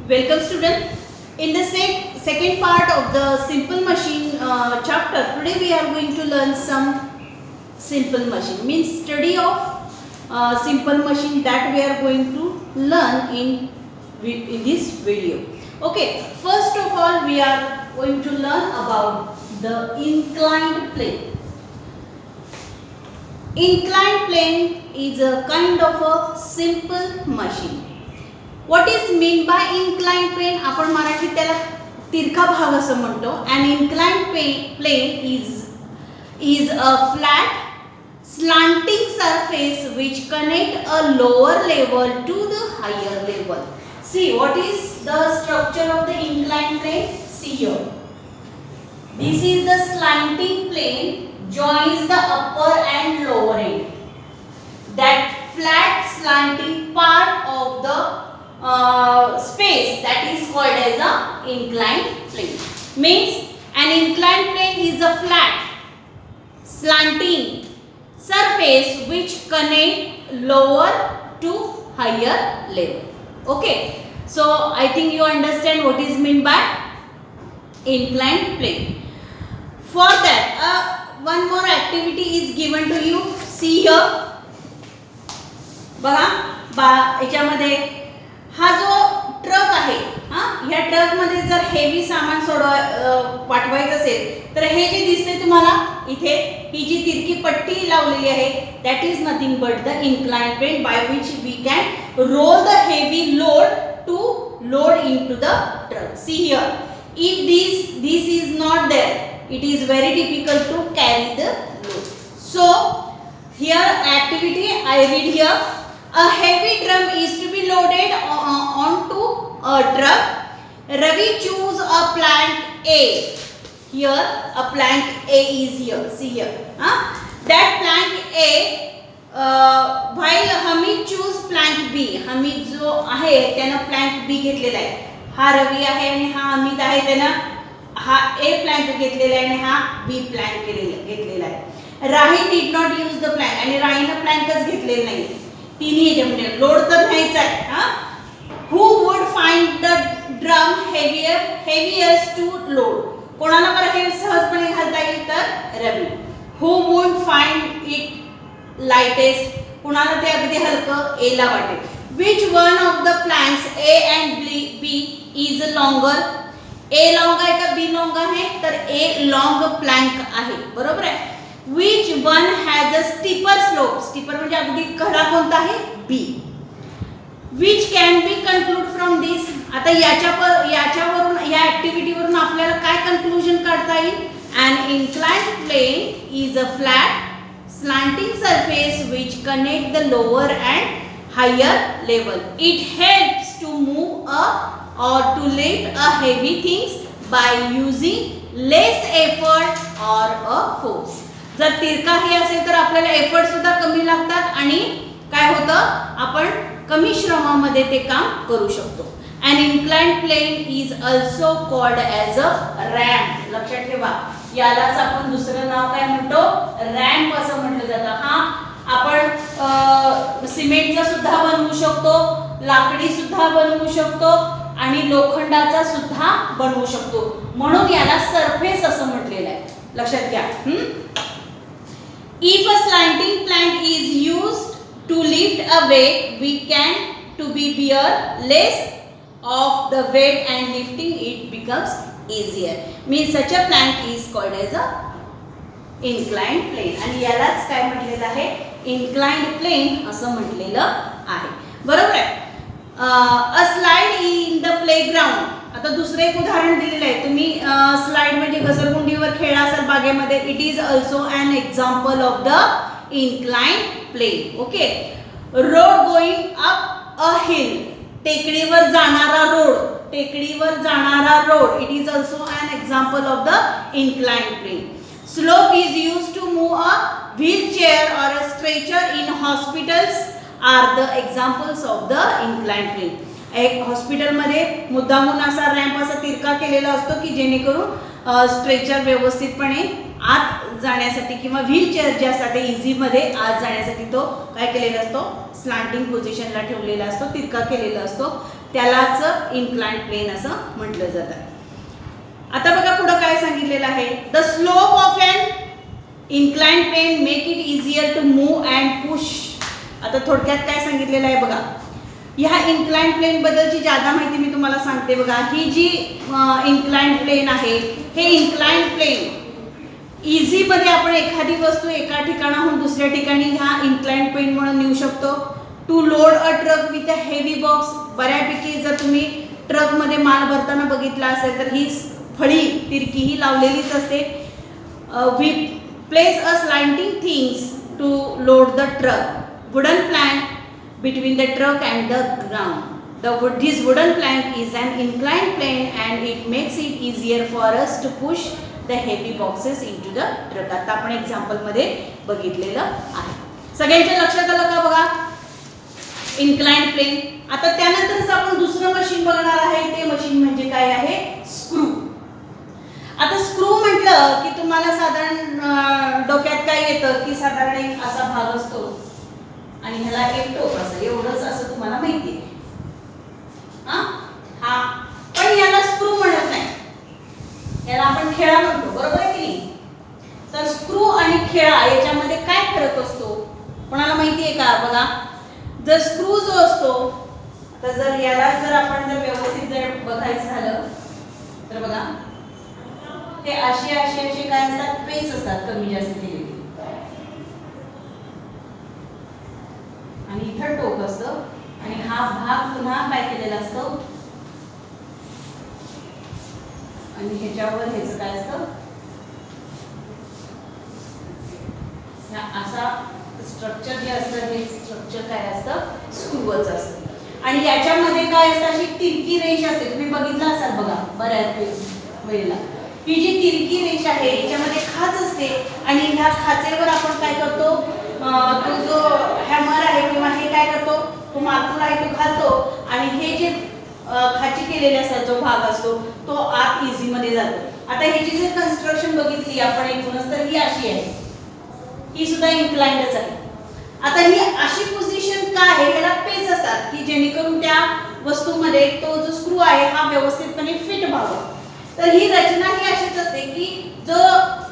Welcome student. In the second part of the simple machine chapter, today we are going to learn some simple machine. Means study of simple machine that we are going to learn in this video. Okay. First of all, we are going to learn about the inclined plane. Inclined plane is a kind of a simple machine. What is mean by inclined plane? आपण मराठीत त्याला तिरका भाग असं म्हणतो. An inclined plane is a flat slanting surface which connect a lower level to the higher level. See what is the structure of the inclined plane? See here. This is the slanting plane joins the upper and lower end. That flat slanting part of the space that is called as a inclined plane. Means an inclined plane is a flat slanting surface which connect lower to higher level. Okay, so I think you understand what is meant by inclined plane. For that one more activity is given to you. See here. बघा याच्यामध्ये हा जो truck आहे, या truck मध्ये जर heavy सामान पाठवायचं असेल तर हे जे दिसते तुम्हाला इथे ही जी तिरकी पट्टी लावलेली आहे that is nothing but the inclined plane by which we can roll the heavy load to load into the truck. See here, if this is not there, it is very difficult to carry the load. So here activity I read here. A heavy drum is to be loaded onto a truck. Ravi choose a plank A. Here a plank A is here. See here. That plank A while Hamid choose plank B. Hamid जो आहे त्यानं plank B घेतलेला आहे. हा रवी आहे आणि हा हमीद आहे त्यानं हा A plank घेतलेला आहे आणि हा B plank घेतलेला आहे. राही did not use the plank आणि राहीनं plankच घेतलेला नाही. तिन्ही याच्यामध्ये लोड तर न्यायचा आहे. Who would find the drum heaviest to load? कोणाला बरं हे सहजपणे घालता येईल तर रवी. Who would find it lightest? कोणाला ते अगदी हलकं A ला वाटेल. Which one of the planks A and B is longer? A long आहे का B long आहे? तर A long plank आहे. बरोबर आहे. Which one has a steeper slope? Steeper म्हणजे अगदी खरा कोणता आहे? B. Which can be conclude from this? आता याच्यावरून या ऍक्टिव्हिटी वरून आपल्याला काय कन्क्लूजन काढता येईल? An inclined plane is a flat slanting surface which connect the lower and higher level. It helps to move or to lift a heavy things by using less effort or a force. जर तिरका हे असेल तर आपल्याला effort सुद्धा कमी लागतात आणि काय होतं आपण कमी श्रमामध्ये ते काम करू शकतो. An inclined plane is also called as a ramp. लक्षात ठेवा, यालाच आपण दुसरं नाव काय म्हणतो? रॅम्प असं म्हटलं जातं. आपण सिमेंटचा सुद्धा बनवू शकतो, लाकडी सुद्धा बनवू शकतो आणि लोखंडाचा सुद्धा बनवू शकतो, म्हणून याला सरफेस असं म्हटलेलं आहे. लक्षात घ्या. If a slanting plank is used to lift a weight, we can to be bear less of the weight and lifting it becomes easier. Means such a plank is called as a inclined plane. आणि यालाच काय म्हटलेलं आहे? inclined plane असं म्हटलेलं आहे. बरोबर आहे. A slide in the playground. आता दुसरे एक उदाहरण दिलेलं आहे. तुम्ही स्लाइड म्हणजे घसरगुंडीवर खेळला असाल बागेमध्ये. It is also an example of the inclined plane. Okay. Road going up a hill. टेकडीवर जाणारा road. It is also an example of the inclined plane. Slope is use to move a wheelchair or a stretcher in hospitals are the examples of the inclined plane. एक हॉस्पिटलमध्ये मुद्दामून असा ramp असा तिरका केलेला असतो की जेणेकरून स्ट्रेचर व्यवस्थितपणे आत जाण्यासाठी किंवा व्हीलचेअर जे असतात ते इझीमध्ये आत जाण्यासाठी तो काय केलेला असतो? स्लांटिंग पोझिशनला ठेवलेला असतो, तिरका केलेला असतो. त्यालाच इन्क्लाइंड प्लेन असं म्हटलं जातं. आता बघा पुढे काय सांगितलेलं आहे. The slope of an inclined plane make it easier to move and push. आता थोडक्यात काय सांगितलेलं आहे बघा. ह्या इन्क्लाइंड प्लेन बद्दलची जादा माहिती मी तुम्हाला सांगते बघा. ही जी इन्क्लाइंड प्लेन आहे, हे इन्क्लाइंड प्लेन इझी मध्ये आपण एखादी वस्तू एका ठिकाणाहून दुसऱ्या ठिकाणी ह्या इन्क्लाइंड प्लेनमुळे नेऊ शकतो. To load a truck with a heavy box. बऱ्यापैकी जर तुम्ही ट्रकमध्ये माल भरताना बघितला असेल तर ही फळी तिरकी ही लावलेलीच असते. We place a slanting things to load the truck. Wooden plank between the truck and the ground. This wooden plank is an inclined plane and it makes it easier for us to push the heavy boxes into the truck. आता आपण example मध्ये बघितलेलं आहे. सगळ्यांच्या लक्षात आलं का बघा इन्क्लाइंड प्लेन. आता त्यानंतरच आपण दुसरं मशीन बघणार आहे. ते मशीन म्हणजे काय आहे? स्क्रू. आता स्क्रू म्हटलं की तुम्हाला साधारण डोक्यात काय येतं की साधारण एक असा भाग असतो आणि ह्याला एक टोक असतं. एवढंच असं तुम्हाला माहिती आहे. हा पण याला स्क्रू म्हणत नाही, याला आपण खेळा म्हणतो. बरोबर आहे की नाही? तर स्क्रू आणि खेळा याच्यामध्ये काय फरक असतो कोणाला माहिती आहे का? बघा जर स्क्रू जो असतो, आता जर याला जर आपण जर व्यवस्थित जर बघायचं झालं तर बघा ते असे असे असे काय असतात? पेच असतात कमी जास्त केलेले आणि इथं टोक असतं आणि हा भाग पुन्हा काय केलेला असतो आणि ह्याच्यावर ह्याचं काय असतं? असा स्ट्रक्चर जे असतं हे स्ट्रक्चर काय असतं? स्क्रूच असतं. आणि याच्यामध्ये काय असतं? अशी तिरकी रेष असते. तुम्ही बघितलं असाल बघा बऱ्याच वेळेला. ही जी तिरकी रेष आहे याच्यामध्ये खाच असते आणि ह्या खाचेवर आपण काय करतो? तो जो हॅमर आहे किंवा हे काय करतो? तो मार्कर आहे तो घालतो आणि हे जे खाची केलेले असतात जो भाग असतो तो आत इझी मध्ये जातो. आता ह्याची जर कन्स्ट्रक्शन बघितली आपण एकूणच तर ही अशी आहे. ही सुद्धा इन्क्लाइंडच आहे. आता ही अशी पोझिशन का आहे? ह्याला पेच असतात की जेणेकरून त्या वस्तूमध्ये तो जो स्क्रू आहे हा व्यवस्थितपणे फिट व्हावा. तर ही रचना ही अशीच असते की जो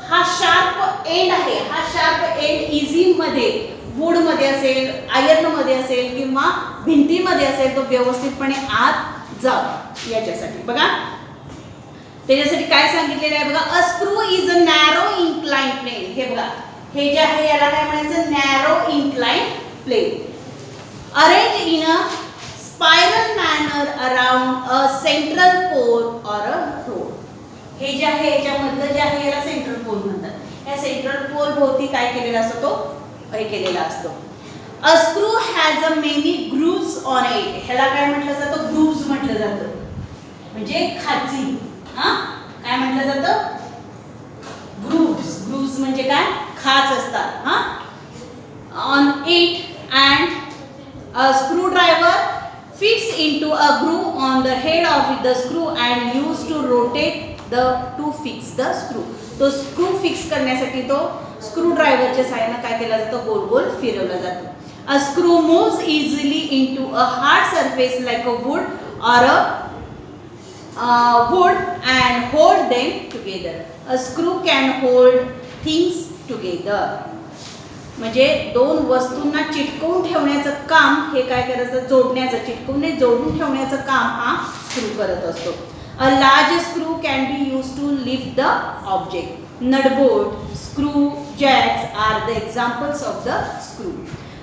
हा शार्प एंड आहे, हा शार्प एंड इझी मध्ये वूड मध्ये असेल, आयर्न मध्ये असेल किंवा भिंतीमध्ये असेल तो व्यवस्थितपणे आत जावा याच्यासाठी. बघा त्याच्यासाठी काय सांगितलेलं आहे बघा. A screw is a narrow inclined plane. हे बघा हे जे आहे याला काय म्हणायचं? Narrow inclined plane. Arrange in a spiral manner around a central pole or a rod. हे जे आहे याच्यामधलं जे आहे याला सेंट्रल पोल म्हणतात. या सेंट्रल पोल भोवती काय केलेला असतो? तो हे केलेला असतो. A screw has a many grooves on it. ह्याला काय म्हटलं जातं? ग्रूव्स म्हटलं जातं. म्हणजे खाची. काय म्हटलं जातं? ग्रूव्स. ग्रूव्स म्हणजे काय? खाच असतात. On it and a screw driver fits into a groove on the head of the screw and used to rotate to fix the screw. तो स्क्रू फिक्स करण्यासाठी तो स्क्रू ड्रायव्हरच्या सहाय्याने काय केला जातो? गोल गोल फिरवला जातो. A screw moves easily into a hard surface like a wood or a wood and hold them together. A screw can hold things together. म्हणजे दोन वस्तूंना चिटकवून ठेवण्याचं काम हे काय करायचं? जोडण्याचं, चिटकवून जोडून ठेवण्याचं काम हा स्क्रू करत असतो. A large screw can be use to lift the object. Nut bolt, screw jacks are the examples of the screw.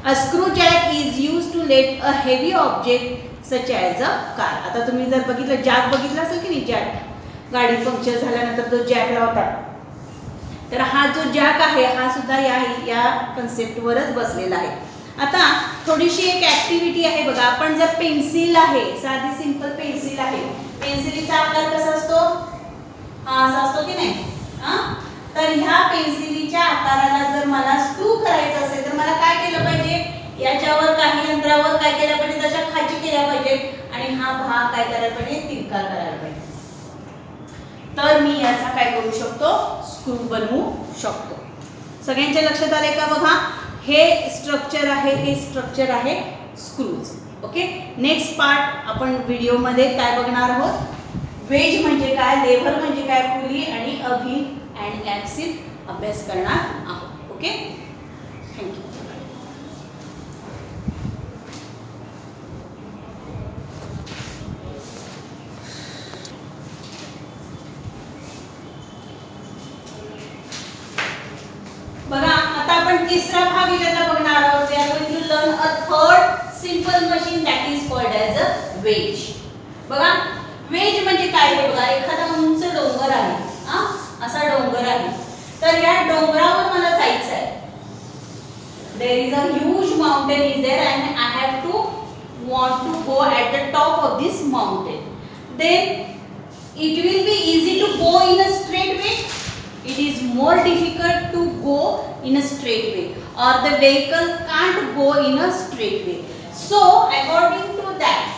A screw jack is use to lift a heavy object such as a car. आता तुम्ही जर बघितलं jack बघितला असेल की नाही? Jack गाडी puncture झाल्यानंतर तो जॅक लावतात. तर हा जो जॅक आहे हा सुद्धा या कन्सेप्टवरच बसलेला आहे. आता थोडीशी एक ऍक्टिव्हिटी आहे बघा. आपण जर पेन्सिल आहे, साधी सिंपल पेन्सिल आहे, पेन्सिलीचा आकार कसा असतो? हा असा असतो की नाही? तर ह्या पेन्सिलीच्या आकाराला जर मला स्क्रू करायचं असेल तर मला काय केलं पाहिजे? याच्यावर काही अंतरावर काय केलं पाहिजे? तशा खाची केल्या पाहिजे आणि हा भाग काय करायला पाहिजे? तिरका करायला पाहिजे. तर मी याचा काय करू शकतो? स्क्रू बनवू शकतो. सगळ्यांच्या लक्षात आले का? बघा हे स्ट्रक्चर आहे, हे स्ट्रक्चर आहे स्क्रूज. ओके, नेक्स्ट पार्ट आपण व्हिडिओमध्ये काय बघणार आहोत, वेज म्हणजे काय, लेव्हर म्हणजे काय, पुली आणि अभी अँड ॲक्सिल अभ्यास करणार आहोत. Okay, thank you. बघा आता आपण तिसरा भाग याला बघणार आहोत. We are going to learn a third simple machine that is called as a wedge. बघा वेज म्हणजे काय आहे, बघा एखादा उंच डोंगर आहे, असा डोंगर आहे, तर या डोंगरावर मला जायचं आहे. There is a huge mountain is there and I have to want to go at the top of this mountain. Then it will be easy to go in a straight way. It is more difficult to go in a straight way, or the vehicle can't go in a straight way. So according to that,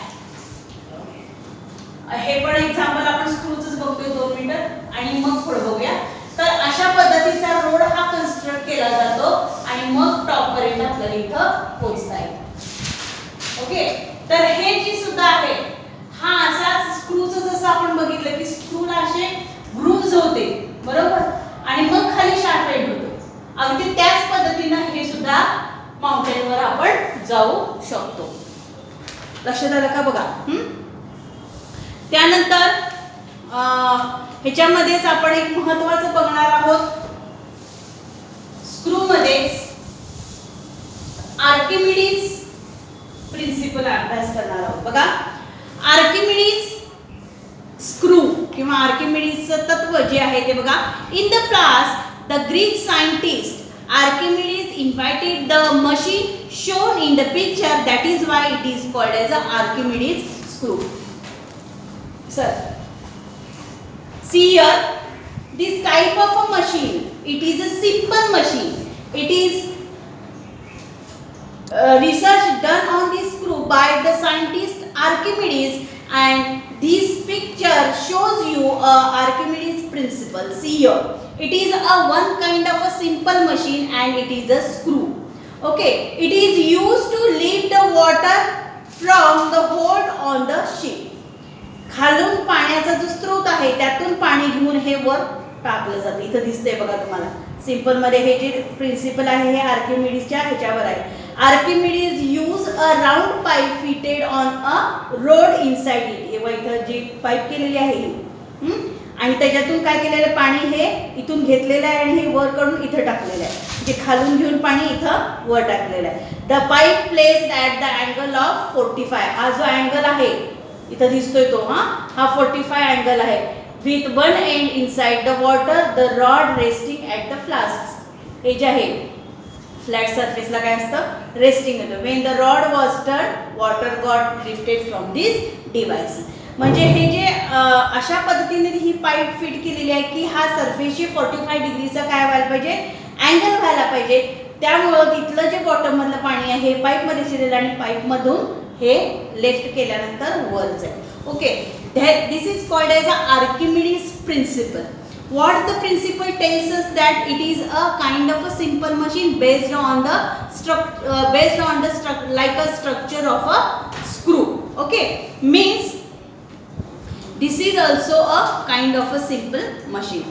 हे पण example आपण स्क्रूचच बघतोय 2 minute आणि मग पुढे बघूया. तर अशा पद्धतीचा रोड हा कन्स्ट्रक्ट केला जातो आणि मग टॉप पर्यंत आपल्याला इथं पोहोचता येईल. ओके, तर हे जी सुद्धा आहे हा असा स्क्रूचं जसं आपण बघितलं की स्क्रूला असे ग्रूव्ज होते, बरोबर, आणि मग खाली शार्पेंड होतो. अगदी त्याच पद्धतीनं हे सुद्धा माउंटेनवर आपण जाऊ शकतो. लक्षात आलं का बघा. त्यानंतर ह्याच्यामध्येच आपण एक महत्त्वाचं बघणार आहोत. स्क्रू मध्ये आर्किमिडीज प्रिन्सिपल अभ्यास करणार आहोत. बघा आर्किमिडीज स्क्रू किंवा आर्किमिडीजचं तत्व जे आहे ते बघा. In the past the Greek scientist Archimedes invented the machine shown in the picture. That is why it is called as a Archimedes screw. Sir, see here, this type of a machine, it is a simple machine. It is research done on this screw by the scientist Archimedes, and this picture shows you Archimedes principle. See here, it is a one kind of a simple machine and it is a screw. Okay, it is used to lift the water from the hold on the ship. खालून पाण्याचा जो स्रोत आहे त्यातून पाणी घेऊन हे वर टाकलं जातं. इथं दिसतंय बघा तुम्हाला सिंपल मध्ये हे जे प्रिन्सिपल आहे हे आर्किमिडीजच्या ह्याच्यावर आहे. Archimedes use a round pipe fitted on a road inside it. हे इथं जी पाईप केलेली आहे आणि त्याच्यातून काय केलेलं पाणी हे इथून घेतलेलं आहे आणि हे वर कडून इथं टाकलेलं आहे. जे खालून घेऊन पाणी इथं वर टाकलेलं आहे. The pipe placed at the angle of 45. हा जो अँगल आहे इथं दिसतोय तो हा 45 अँगल आहे. With one end inside the water, the rod resting at the flask. हे जे आहे फ्लॅट सरफेसला काय असतं, रेस्टिंग होतं. Wien the rod was turn water got lifted from this device. म्हणजे हे जे अशा पद्धतीने ही पाईप फिट केलेली आहे की हा सरफेसशी 45 डिग्रीचा काय व्हायला पाहिजे, अँगल व्हायला पाहिजे. त्यामुळं तिथलं जे बॉटम मधलं पाणी आहे हे पाईपमध्ये शिरलेलं आणि पाईपमधून हे लेफ्ट केल्यानंतर वर जाईल. Okay, this is called as a Archimedes principle. What the principle tells us that it is a kind of a simple machine based on the like a structure of a screw. Okay, means this is also a kind of a simple machine.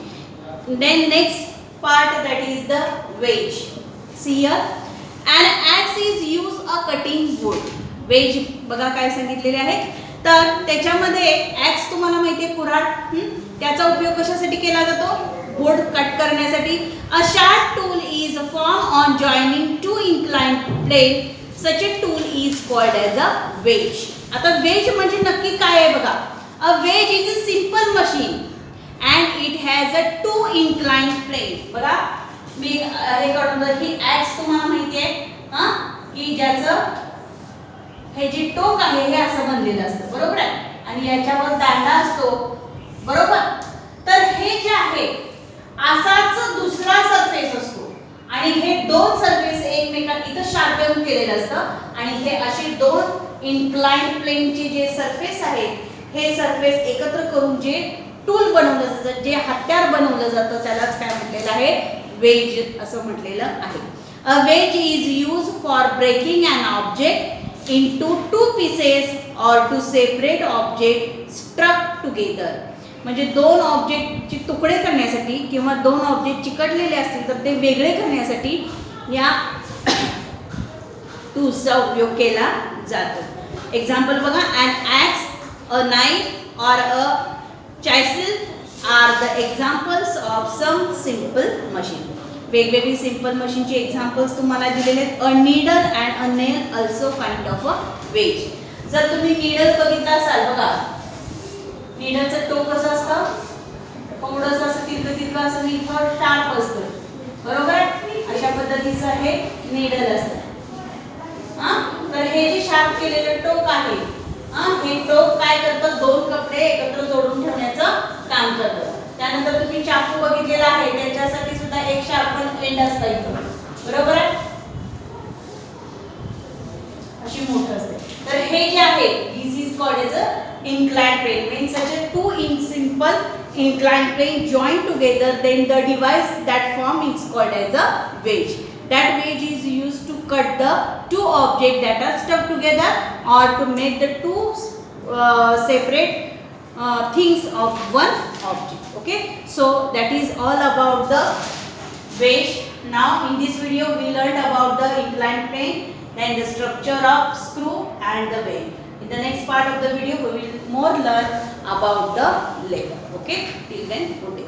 Then next part, that is the wedge. See here, an axe is used a cutting wood. Wedge बघा काय सांगितलेले आहे. तर त्याच्यामध्ये ॲक्स तुम्हाला माहिती आहे कुऱ्हाड, त्याचा उपयोग कशासाठी केला जातो, बोर्ड कट करण्यासाठी. A sharp tool is form on joining two inclined plane. Such a tool is called as a wedge. आता वेज म्हणजे नक्की काय आहे बघा. A wedge is a simple machine and it has a 2 inclined plane. बघा मी हे काढून ही ॲक्स तुम्हाला माहिती आहे की ज्याचं हे जे टोक आहे हे असं बनलेलं असतं, बरोबर आहे, आणि याच्यावर दांडा असतो, बरोबर. तर हे जे आहे असाच दुसरा सरफेस असतो आणि हे 2 सरफेस एकमेकांना इथं शार्पेन केलेलं असतं आणि हे असे 2 इन्क्लाइंड प्लेनचे जे सरफेस आहेत हे सरफेस एकत्र करून जे टूल बनवलं जातं, जे हत्यार बनवलं जातं, त्यालाच काय म्हटलेलं आहे, वेज असं म्हटलेलं आहे. A wedge is use for breaking an object. into two pieces or to separate object stuck together. म्हणजे दोन ऑब्जेक्टचे तुकडे करण्यासाठी किंवा दोन ऑब्जेक्ट चिकटलेले असतील तर ते वेगळे करण्यासाठी या टूल्सचा उपयोग केला जातो. एक्झाम्पल बघा, an axe, a knife or a chisel are the examples of some simple machine. वेगवेगळी सिंपल मशीनचे एक्झाम्पल्स तुम्हाला दिलेले आहेत. A needle and a nail also kind of a wedge. जर तुम्ही नीडल बघितला असाल बघा, नीडलचं टोक कसं असतं, थोडंसं असं तिरकं असं इथं शार्प असतं, बरोबर. अशा पद्धतीचं हे नीडल असतं. तर हे जे शार्प केलेलं टोक आहे, हे टोक काय करतं, दोन कपडे एकत्र जोडून ठेवण्याचं काम करतं. त्यानंतर तुम्ही चाकू बघितलेला आहे, त्याच्यासाठी सुद्धा एक शार्पन एंड असतं इथं, बरोबर आहे, अशी मोठं असते. तर हे जे आहे, this is called as a inclined plane. When such a two simple inclined plane join together, then the device that form is called as a wedge. That wedge is used to cut the two objects that are stuck together or to make the two separate things of one object. Okay, so that is all about the wedge. Now in this video we learned about the inclined plane, then the structure of screw and the wedge. In the next part of the video we will more learn about the lever. Okay, till then, good day.